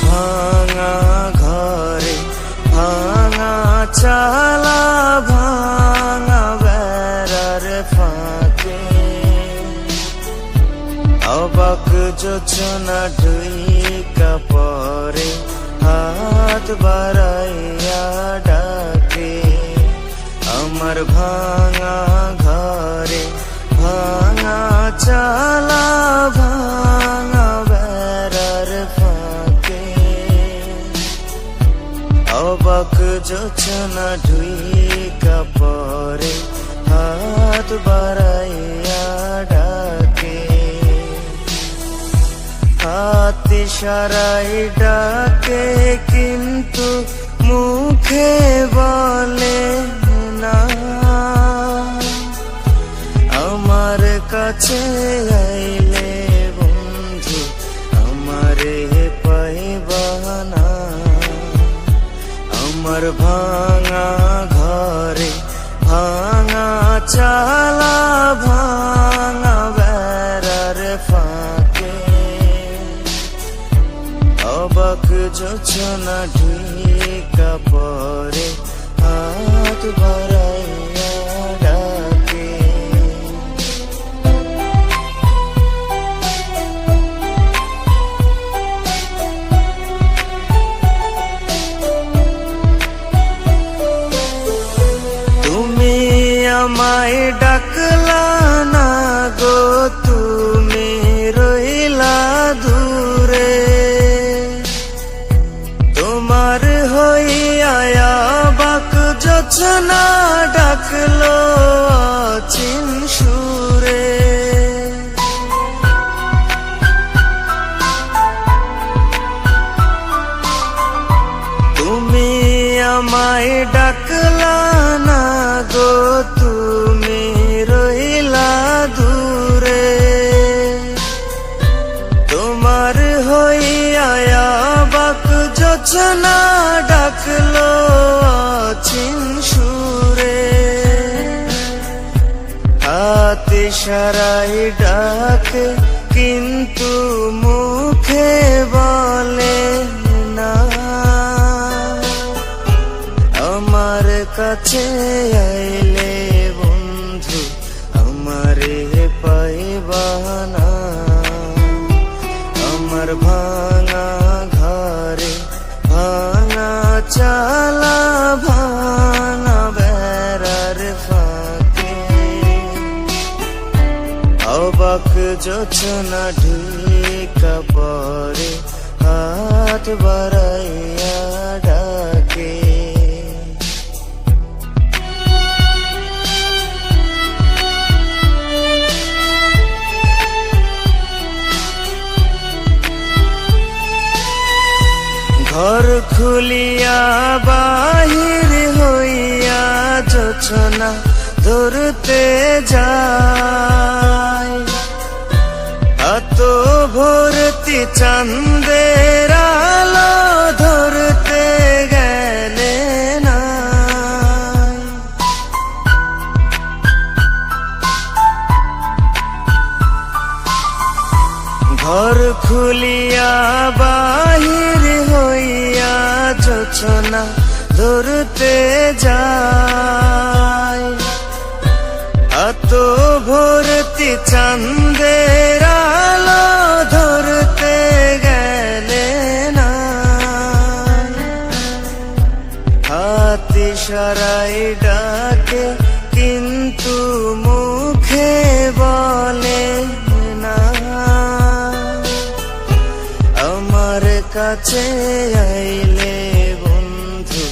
ভাঙা ঘরে ভাঙা চালা, ভাঙা বেড়ার ফাঁকে অবাক যোচনা ঢুইকা পরে হাত বাড়াইয়া ডাকে। আমার ভাঙা ঘরে ভাঙা চালা, ভাঙা বেড়ার ফাঁকে অবাক যোচনা ঢুইকা পরে হাত বাড়াইয়া ডাকে। হাত ইশারায় ডাকে কিন্তু মুখে বলে না, আমার কাছে আইলে বন্ধু আমারে পাইবা না। আমার ভাঙা ঘরে ভাঙা চালা, ভাঙা বেড়ার ফাঁকে অবাক যোচনা ঢুইকা পরে হাত বাড়াইয়া ডাকে। তুমি আমায় ডাকলা না গো, তুমি রইলা দূরে। তোমার হইয়া অবাক যোচনা ডাকলো অচিন সুরে। তুমি আমায় ডাকলা না গো, তুমি রইলা দূরে। তোমার হইয়া অবাক যোচনা ডাকলো অচিন সুরে। হাত ইশারায় ডাকে কিন্তু মুখে বলে না, আমার কাছে আইলে বন্ধু আমারে পাইবা না। আমার ভাঙা ঘরে ভাঙা চালা, ভাঙা বেড়ার ফাঁকে অবাক যোচনা ঢুইকা পরে হাত বাড়াইয়া ডাকে। ঘর খুলিয়া বাহির হইয়া যোচনা ধরতে যায়, এত ভর্তি চাঁদের আলো ধরতে গেলে না। ঘর খুলিয়া বাহির হইয়া যোচনা ধরতে যায়, এত ভর্তি চাঁদের আলো ধরতে গেলে না। হাত ইশারায় ডাকে কিন্তু মুখে বলে না, আমার কাছে আইলে বন্ধু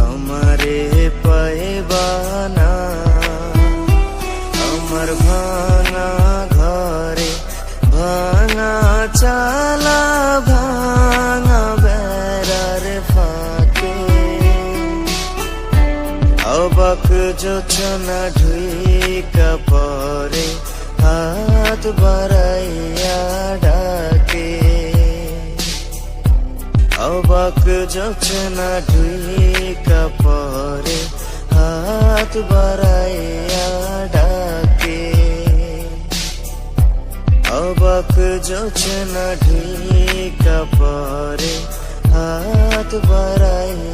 আমারে পাইবা না। আমার ভাঙা ঘরে ভাঙা চালা, ভাঙা বেড়ার ফাঁকে অবাক যোচনা ঢুইকা পরে হাত বাড়াইয়া ডাকে। অবাক যোচনা ঢুইকা পরে হাত বাড়াইয়া ডাকে। অবাক যোচনা ঢুইকা পরে বাড়াইয়া